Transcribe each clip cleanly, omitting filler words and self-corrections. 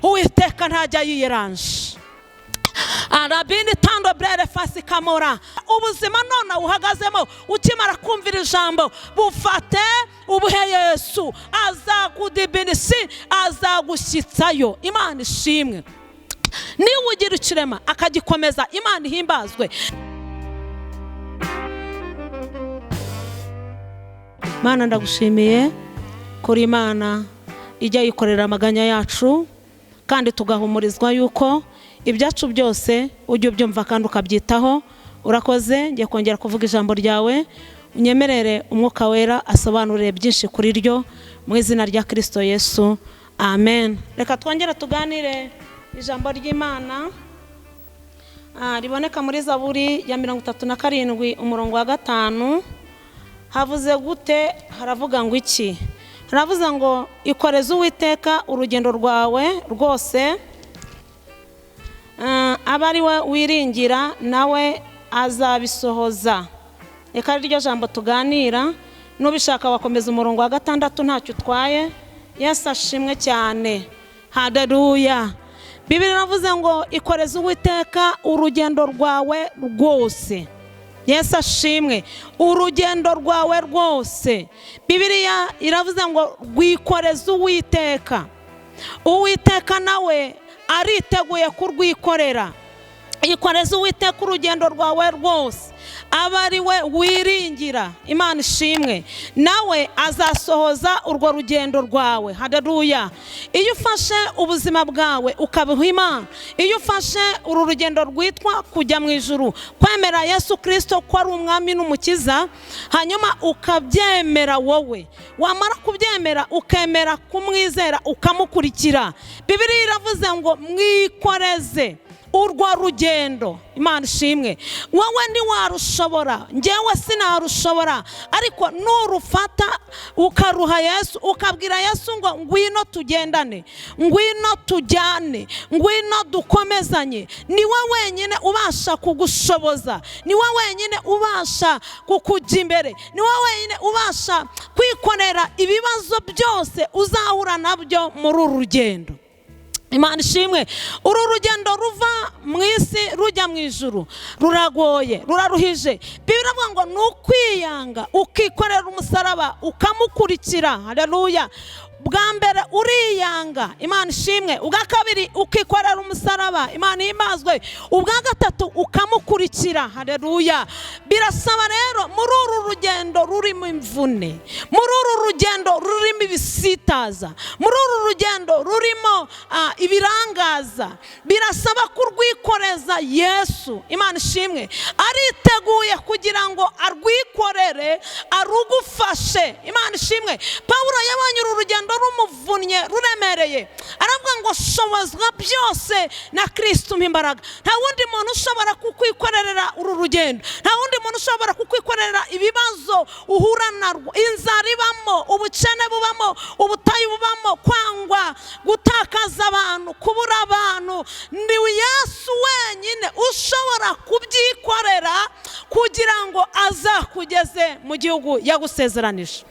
Uwiteka ntajya yiyeranje. Arabini tando brere fasi kamora. Ubuzima none uhagazemo ukimara kumvira ijambo bufate ubuhe Yesu azakudibinisi azagushyitsayo. Imana ishimwe. Niwe ugira ikirema akagikomeza Imana ihimbazwe. Mana ndagushimiye kuri Imana ijya yikorera amaganya yacu kandi tugahumurizwa yuko ibyacu byose ujye ubyumva kandi ukabyitaho. Urakoze, ngiye kongera kuvuga ijambo ryawe, unyemerere umwuka wera asobanurire byinshi kuri ryo mu izina rya Kristo Yesu, amen. Reka twongere tuganire ijambo ry'Imana riboneka muri Zaburi ya 37 umurongo wa 5. Havuze gute? Haravuga ngo iki? Haravuze ngo ikoreze Uwiteka urugendo rwawe rwose, abari we wiringira nawe azabisohoza. Reka ryo jambo tuganira, nubishaka wakomeza umurongo wa 6 ntacyo utwaye. Yesu ashimwe cyane, haleluya. Bibiri navuze ngo ikoreze Uwiteka urugendo rwawe rwose. Yesu ashimwe, urugendo rwawe rwose. Bibiliya iravuze ngo rwikoreze Uwiteka. Uwiteka nawe ariteguye kurwikorera. Ikoreze Uwiteka urugendo rwawe rwose, abari we wiringira. Imana ishimwe, nawe azasohoza urwo rugendo rwawe. Haleluya. Iyo ufashe ubuzima bwawe ukabiha Imana, iyo ufashe uru rugendo rwitwa kujya mu ijuru, kwemera Yesu Kristo ko ari umwami n'umukiza, hanyuma ukabyemera wowe, wamara kubyemera ukemera kumwizera ukamukurikira, Bibiliya iravuze ngo mwikoreze urwo rugendo. Imana ishimwe. Wowe ndi warushobora, njyewe sinarushobora, ariko nurufata ukaruha Yesu, ukabwira Yesu ngo ngwino tugendane, ngwino tujyane, ngwino dukomezanye, niwe wenyine ubasha kugushoboza, niwe wenyine ubasha kukujya imbere, niwe wenyine ubasha kwikorera ibibazo byose uzahura nabyo muri uru rugendo. Imana ishimwe. Uru rugendo ruva mu isi rujya mu ijuru ruragoye, ruraruhije. Bibiri avuga ngo nukwiyanga ukikorera umusaraba ukamukurikira. Haleluya. Bwa mbere uriyanga, Imana ishimwe. Ubwa kabiri ukikorera umusaraba, Imana ihimbazwe. Ubwa gatatu ukamukurikira. Haleluya. Birasaba rero muri uru rugendo rurimo imvune, muri uru rugendo rurimo ibisitaza, muri uru rugendo rurimo ibirangaza, birasaba kurwikoreza Yesu. Imana ishimwe. Ariteguye kugira ngo arwikorere, arugufashe. Imana ishimwe. Pawulo yabonye uru rugendo rumuvunnye, ruremereye, aravuga ngo shobozwa byose na Kristo imbaraga. Nta wundi muntu ushobora kukwikorera uru rugendo, nta wundi muntu ushobora kukwikorera ibibazo uhura narwo, inzara ibamo, ubukene bubamo, ubutayu bubamo, kwangwa, gutakaza abantu, kubura abantu. Ni Yesu wenyine ushobora kubyikorera kugira ngo azakugeze mu gihugu yagusezeranije.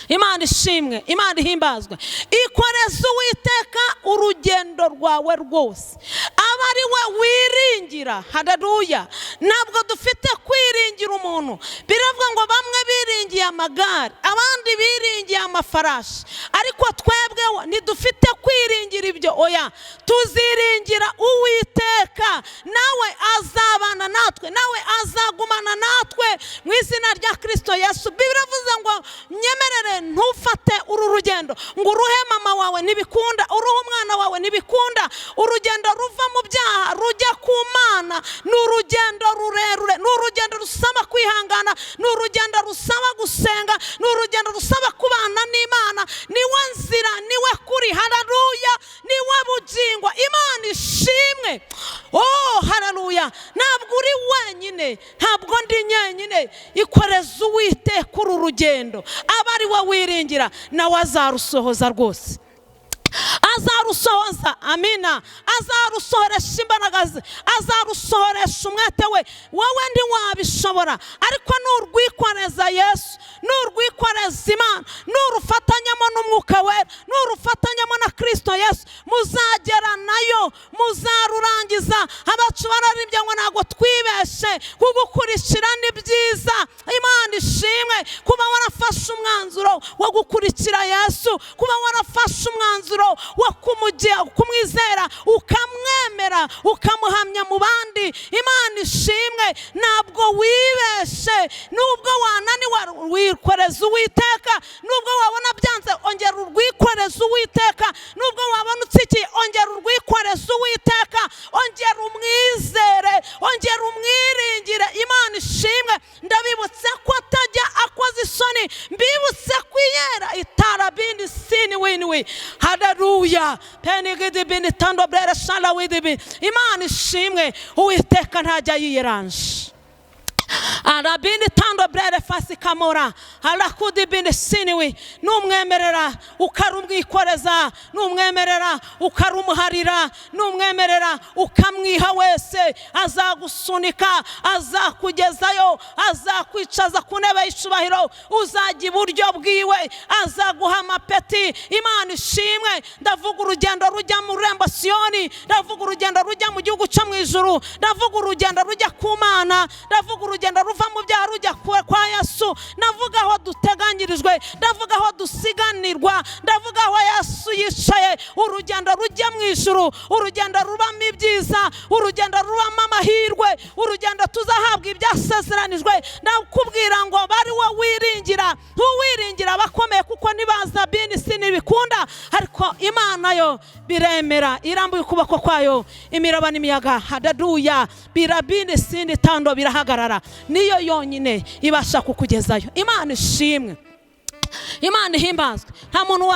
Imana ishimwe, Imana ihimbazwe. Ikoreze Uwiteka urugendo rwawe rwose, abari we wiringira. Haleluya. Ntabwo dufite kwiringira umuntu. Biravuga ngo bamwe biringiye amagare, abandi biringiye amafarashi, ariko twebweho ntidufite kwiringira ibyo. Oya, tuziringira Uwiteka, nawe azabana natwe, nawe azagumana natwe mu izina rya Kristo Yesu. Bibiri avuze ngo nyemerere ntufate uru rugendo ngo uruhe mama wawe ntibikunda, uruhe umwana wawe ntibikunda. Urugendo ruva mu byaha rujya ku Mana ni urugendo rurerure, ni urugendo rusaba kwihangana, ni urugendo rusaba gusenga, ni urugendo rusaba kubana n'Imana. Niwe nzira, niwe kuri. Haleluya. Niwe bugingo. Imana ishimwe. Oh, haleluya. Ntabwo uri wenyine, ntabwo ndi nyenyine. Ikoreze Uwiteka uru rugendo, abari we wiringira. wiringira nawe azarusohoza rwose, azarusohoza. Amina. Azarusohoresha imbaraga ze, azarusohoresha umwete we. Wowe ndi wabishobora, ariko nurwikoreza Yesu, nurwikoreza Imana, nurufatanyamo n'umwuka wera, nurufatanyamo na Kristo Yesu, muzagera nayo, muzarurangiza. Abacu bararibye ngo ntago twibeshe, kugukurikira ni byiza. Imana ishimwe kuba warafashe umwanzuro wo gukurikira Yesu, kuba warafashe umwanzuro wo kumwizera, ukamwemera, ukamuhamya mu bandi. Imana ishimwe. Ntabwo wibeshe. Nubwo wananiwe wikoreza Uwiteka, nubwo wabona byanze ongera urwikoreza Uwiteka, nubwo wabona utsikiye ongera urwikoreza Uwiteka, ongera umwizere, ongera umwiringire. Imana ishimwe. Ndabibutse ko atajya akoze isoni, mbibutse kwiyera itarabindi sini winwi. Haleluya. Penigidi bini tando brere shala widibi. Imana ishimwe. Uwiteka ntajya yiyeranje. Arabini tando brere fasi kamora. Halakudi bini siniwi. Numwemerera ukarumwikoreza, numwemerera ukarumuharira, numwemerera ukamwiha wese, azagusunika, azakugezayo, azakwicaza ku ntebe y'icubahiro, uzajya iburyo bwiwe, azaguha amapeti. Imana ishimwe. Ndavuga urugendo rujya mu rembo Siyoni, ndavuga urugendo rujya mu gihugu cyo mu ijuru, ndavuga urugendo rujya ku Mana, ndavuga urugendo ruva mu byaha rujya kwa Yesu, ndavuga aho duteganyirijwe, ndavuga aho dusiganirwa, ndavuga aho Yesu yicaye, urugendo rujya mu ijuru, urugendo rubamo ibyiza, urugendo rubamo amahirwe, urugendo tuzahabwa ibyasezeranijwe. Ndakubwira ngo bari wo wiringira, ntuwiringira abakomeye kuko nibaza bini sini bikunda, ariko Imana yo biremera, irambuye ukuboko kwayo, imiraba n'imiyaga. Haleluya. Birabini sini tando birahagarara, niyo yonyine ibasha kukugezayo. Imana ishimwe. Imana ihimbazwe. Nta muntu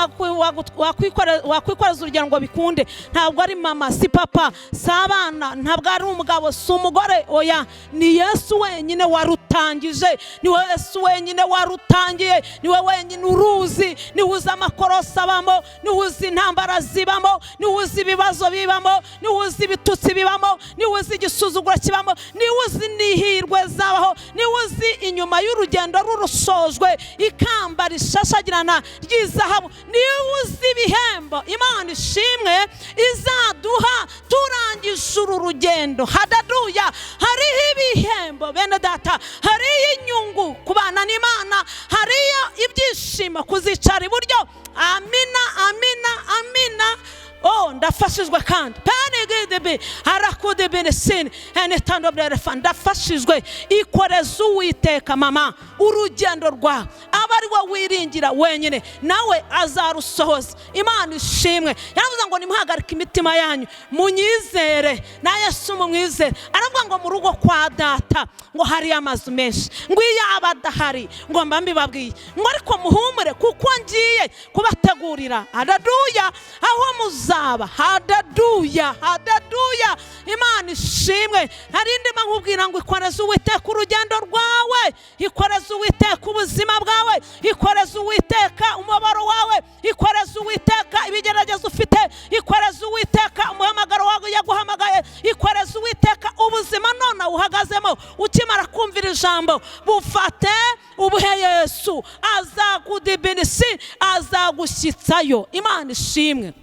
wakwikoreza urugendo ngo bikunde. Ntabwo ari mama, si papa, si abana, ntabwo ari umugabo, si umugore. Oya, ni Yesu wenyine warutangije, ni Yesu wenyine warutangiye, ni we wenyine uruzi, ni uzi amakorosi abamo, ni uzi intambara zibamo, ni uzi ibibazo bibamo, ni uzi ibitutsi bibamo, ni uzi igisuzuguro kibamo, ni uzi n'ihirwe zabaho, ni uzi inyuma y'urugendo rurusojwe ikamba rishashagirana ry'izahabu, ni uzi ibihembo Imana ishimwe izaduha turangije uru rugendo. Haleluya. Hariho ibihembo bene data, hariyo inyungu kubana n'Imana, hariyo ibyishimo kuzicara iburyo. Amina, amina, amina. Oh, ndafashijwe kandi penegedebe harakudebe nesine enetando brerefa. Ndafashijwe. Ikoreza Uwiteka mama urugendo rwa abari wo wiringira wenyine, nawe azarusohoza. Imana ishimwe. Yaravuze ngo nimuhagarike imitima yanyu munyizere, na Yesu mumwizere. Aravuga ngo mu rugo kwa data ngo hari amazu menshi, ngo iyo abadahari ngo mbambi babwiye ngo ariko muhumure kuko ngiye kubategurira. Haleluya. Aho muzaba. Haleluya. Haleluya. Imana ishimwe. Harindi nkubwira ngo ikoreza Uwiteka urugendo rwawe, ikoreza Uwiteka ubuzima bwawe, ikoreza Uwiteka umubabaro wawe, ikoreza Uwiteka ibigeragezo ufite, ikoreza Uwiteka umuhamagaro wawe yaguhamagaye, ikoreza Uwiteka ubuzima none uhagazemo. Ukimara kumvira ijambo bufate ubuhe Yesu, azakudibinisi, azagushyitsayo. Imana ishimwe.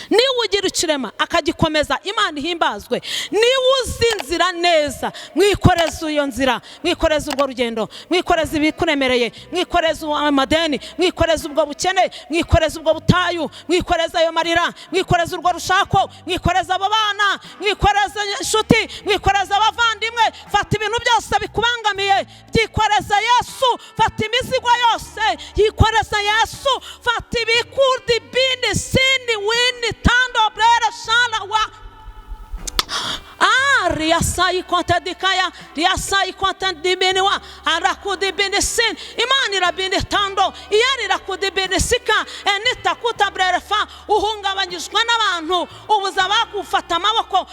Niwe ugira ikirema akagikomeza. Imana ihimbazwe. Niwe uzi inzira neza, mwikoreza iyo nzira, mwikoreza urwo rugendo, mwikoreza ibikuremereye, mwikoreza amadeni, mwikoreza ubwo bukene, mwikoreza ubwo butayu, mwikoreza ayo marira, mwikoreza urwo rushako, mwikoreza abo bana, mwikoreza inshuti, mwikoreza abavandimwe. Fata ibintu byose bikubangamiye, byikoreza Yesu. Fata imizigo yose, yikoreza Yesu. Fata ibikurdi bindi sindi wini tando brere shala wa riasai konta dikaya, riasai konta dibiniwa, arakudi binisin. Imani rabini tando, iyari rakudi binisika, enita kuta brerefa. Uhungabanyijwe n'abantu, ubuza bakufata amaboko.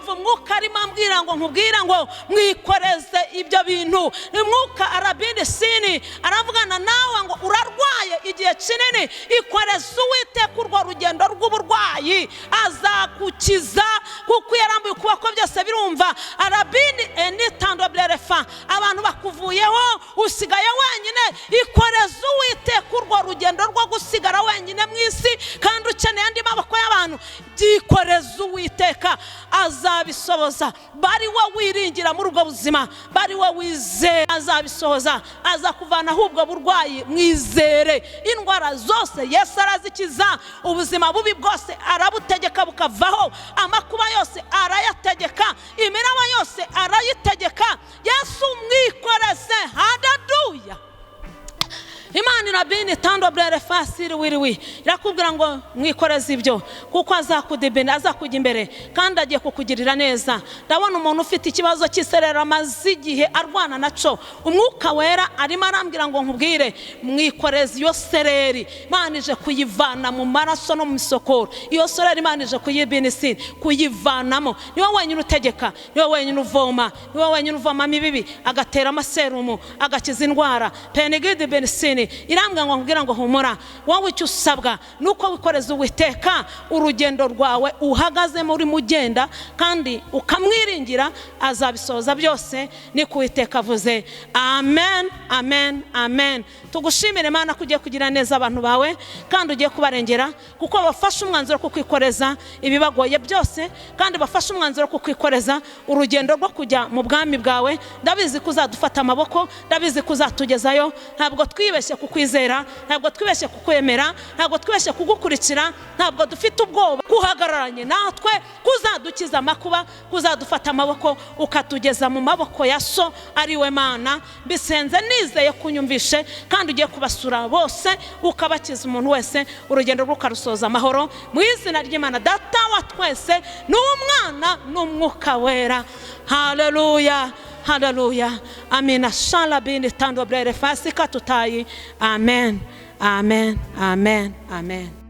numva umwuka arimo ambwira ngo nkubwira ngo mwikoreze ibyo bintu. Umwuka arabindi sini aravugana nawe ngo urarwaye igihe kinini, ikoreze Uwiteka urwo rugendo rw'uburwayi, azagukiza kuko yarambuye ukuboko byose birumva. Arabindi enitandoblerefa, abantu bakuvuyeho usigaye wenyine, ikoreze Uwiteka urwo rugendo rwo gusigara wenyine mu isi kandi ukeneye andi maboko y'abantu. Byikoreze Uwiteka, azabisohoza. Bari we wiringira muri ubwo buzima, bari we wizeye, azabisohoza. Azakuvanaho ubwo burwayi, mwizere. Indwara zose Yesu arazikiza, ubuzima bubi bwose arabutegeka bukavaho, amakuba yose arayategeka, imiraba yose arayitegeka. Yesu mwikoreze. Haleluya. Imana irabini tandobere fasiri wiriwi irakubwira ngo mwikoreze ibyo kuko azakudibina, azakujya imbere kandi agiye kukugirira neza. Ndabona umuntu ufite ikibazo cy'iserera amaze igihe arwana naco, umwuka wera arimo arambwira ngo nkubwire mwikoreze iyo sereri. Imana ije kuyivana mu maraso no mu misokoro. Iyo sereri Imana ije kuyibinisi, kuyivanamo. Niwe wenyine utegeka, niwe wenyine uvoma, niwe wenyine uvoma mibibi agatera amaserumu agakiza indwara. Penigide benisini irambwa ngo nkubwira ngo humura, wowe icyo usabwa nuko wikoreza Uwiteka urugendo rwawe uhagaze muri mugenda kandi ukamwiringira, azabisohoza byose ni ku Uwiteka avuze. Amen, amen, amen. Tugushimire Imana kugiye kugira neza abantu bawe kandi ugiye kubarengera kuko bafashe umwanzuro ku kwikoreza ibibagoye byose kandi bafashe umwanzuro ku kwikoreza urugendo rwo kujya mu bwami bwawe. Ndabizi kuzadufata amaboko, ndabizi kuzatugezayo. Ntabwo twibeshye kukwizera, ntabwo twibeshye kukwemera, ntabwo twibeshye kugukurikira, ntabwo dufite ubwoba. Kuhagararanye natwe kuzadukiza amakuba, kuzadufata amaboko ukatugeza mu maboko ya So ari we Mana. Bisenze nizeye kunyumvishe kandi ugiye kubasura bose ukabakiza umuntu wese, urugendo rw'ukarusoza amahoro mu izina ry'Imana Data wa twese n'Umwana n'Umwuka wera. Haleluya, haleluya, amina. Shala bini tando brere fasika tutayi. Amen, amen, amen, amen.